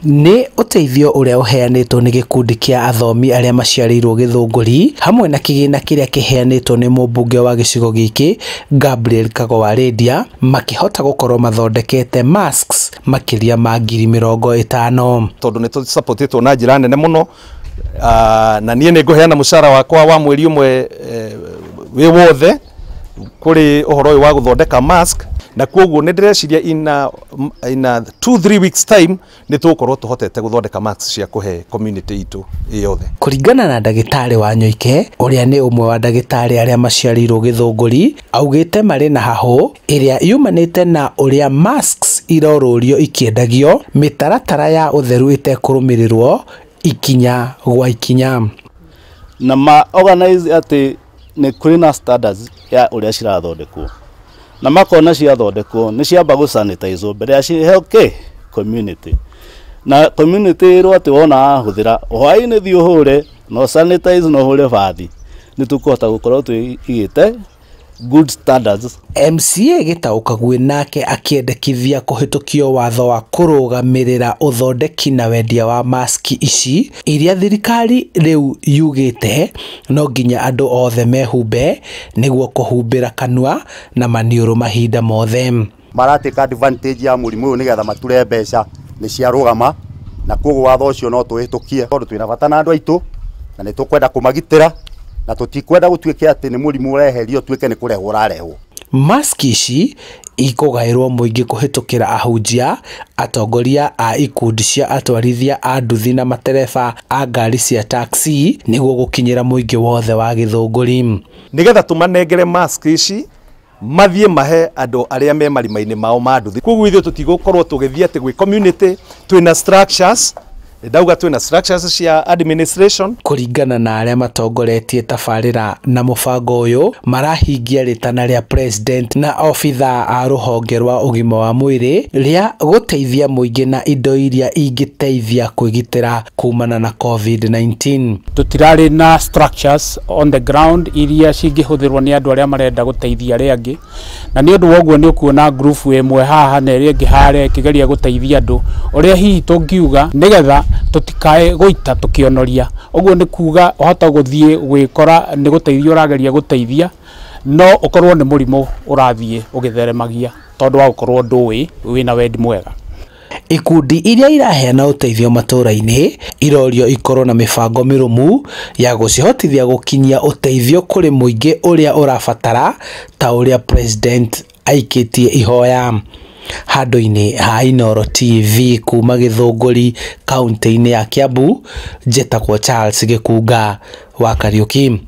Nĩ ũteithio ũrĩa ũheanĩtwo nĩ gĩkundi kĩa athomi arĩa maciarĩirwo Githunguri hamwe na kĩgĩna kĩrĩa kĩheanĩtwo nĩ mũmbunge wa gĩcigo gĩkĩ Gabriel Kagowa Lydia makĩhota gũkorwo mathondekete masks makĩria ma 50,000 tondũ nĩ tũsupportĩtwo na njĩra nene mũno na niĩ nĩ ngũheana mũcara wakwa wa mweri ũmwe wĩ wothe kũrĩ ũhoro ũyũ wa gũthondeka mask na koguo nĩ ndĩreciria in 2-3 weeks time nĩ tũgũkorwo tũhotete gũthondeka masks cia kũhe community itũ yothe. Kũringana na ndagĩtarĩ wa Nyoike ũrĩa nĩ ũmwe wa ndagĩtarĩ arĩa maciarĩirwo Githunguri augĩte marĩ na hahũ ĩrĩa yumanĩte na ũrĩa masks irorũrio ikĩendagio mĩtaratara ya ũtheru ĩtekũrũmĩrĩrwo ikinya gwa ikinya na ma organize ati nĩ kũrĩ na standards ya ũrĩa cirathondekwo na makona ciathondekwo nĩ ciamba gũ sanitize mbere ya cihe community na community ĩrwo ati wona hũthĩra hwaĩ-inĩ thiĩ ũhũre no sanitize no hũre bathi nĩ tũkũhota gũkorwo twĩgĩte good standards. MCA Gĩtaũka gwĩ nake akĩendekithia kũhĩtũkio watho wa kũrũgamĩrĩra ũthondeki na wendia wa maski ici iria thirikari rĩu yugĩte no nginya andũ othe mehumbe nĩguo kũhumbĩra kanua na maniũrũ mahinda mothe. Maratĩka advantage ya mũrimũ ũyũ nĩgetha mature mbeca nĩ ciarũgama na koguo watho ũcio no tũhĩtũkie tondũ twĩna bata na andũ aitũ na nĩ tũkwenda kũmagitĩra na tutikwenda gũtuĩke atĩ nĩ mũrimũ ũreherio tuĩke nĩ kũrehwo ũrarehwo. Maski ici ikũgaĩrwo mũingĩ kũhĩtũkĩra ahunjia, atongoria a ikundi cia atwarithia a nduthi na matereba a ngari cia taxi nĩguo gũkinyĩra mũingĩ wothe wa Githunguri. Nĩgetha tũmanengere mask ici mathiĩ mahe andũ arĩa me marima-inĩ mao ma nduthi. Koguo ithuĩ tũtigũkorwo tũgĩthiĩ atĩ gwĩ community twĩna structures ndauga twĩna structures cia administration. Kũringana na arĩa matongoretie tabarĩra na mũbango ũyũ marahingia rĩtana rĩa president na obitha a rũhonge rwa ũgima wa mwĩrĩ rĩa gũteithia mũingĩ na indo iria ingĩteithia kwĩgitĩra kumana na COVID-19. Tũtirarĩ na structures on the ground iria cingĩhũthĩrwo nĩ andũ arĩa marenda gũteithia arĩa angĩ na nĩ ũndũ wa ũguo nĩ ũkuona group ĩmwe haha na ĩrĩa ĩngĩ harĩa ĩkĩgeria gũteithia andũ ũrĩa hihi tũngiuga nĩgetha tutikae gũita tukionoria ũguo nĩ kuga ũhota gũthiĩ gwĩkora nĩ gũteithia ũrageria gũteithia no ũkorwo nĩ mũrimũ ũrathiĩ ũgĩtheremagia tondũ wa gũkorwo ndũĩ wĩna wendi mwega. Ikundi iria iraheana ũteithio matũra-inĩ irorio ikorwo na mĩbango mĩrũmu ya gũcihotithia gũkinyia ũteithio kũrĩ mũingĩ ũrĩa ũrabatara ta ũrĩa president aikĩtie ihoya. Handũ-inĩ ha Inooro TV kuma Githunguri kaunti-inĩ ya Kiambu, njĩtagwo Charles Gĩkunga wa Kariũki.